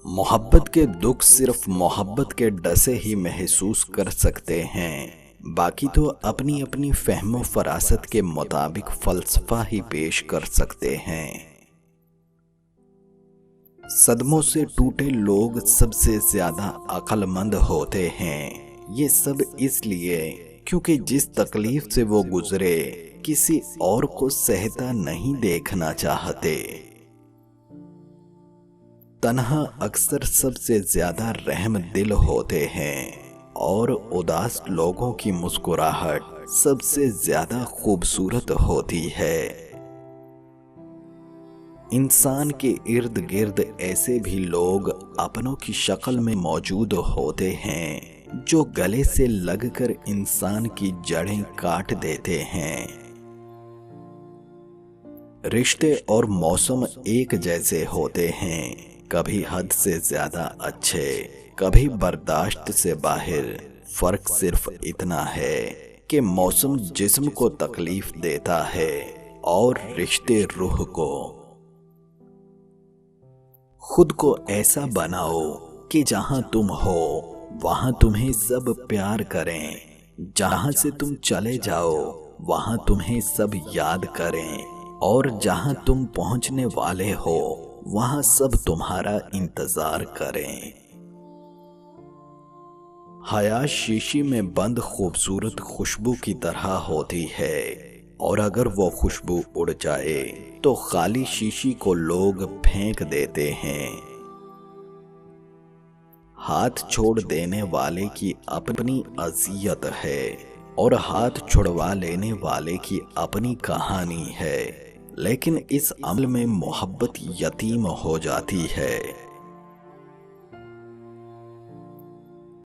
मोहब्बत के दुख सिर्फ मोहब्बत के डसे ही महसूस कर सकते हैं, बाकी तो अपनी अपनी फहमो फरासत के मुताबिक फलसफा ही पेश कर सकते हैं। सदमों से टूटे लोग सबसे ज्यादा अक्लमंद होते हैं। ये सब इसलिए क्योंकि जिस तकलीफ से वो गुजरे किसी और को सहता नहीं देखना चाहते। तन्हा अक्सर सबसे ज्यादा रहम दिल होते हैं और उदास लोगों की मुस्कुराहट सबसे ज्यादा खूबसूरत होती है। इंसान के इर्द गिर्द ऐसे भी लोग अपनों की शक्ल में मौजूद होते हैं जो गले से लगकर इंसान की जड़ें काट देते हैं। रिश्ते और मौसम एक जैसे होते हैं, कभी हद से ज्यादा अच्छे, कभी बर्दाश्त से बाहर। फर्क सिर्फ इतना है कि मौसम जिस्म को तकलीफ देता है और रिश्ते रूह को। खुद को ऐसा बनाओ कि जहां तुम हो वहां तुम्हें सब प्यार करें, जहां से तुम चले जाओ वहां तुम्हें सब याद करें, और जहां तुम पहुंचने वाले हो वहां सब तुम्हारा इंतजार करें। हया शीशी में बंद खूबसूरत खुशबू की तरह होती है, और अगर वो खुशबू उड़ जाए तो खाली शीशी को लोग फेंक देते हैं। हाथ छोड़ देने वाले की अपनी अज़ियत है और हाथ छुड़वा लेने वाले की अपनी कहानी है, लेकिन इस अमल में मोहब्बत यतीम हो जाती है।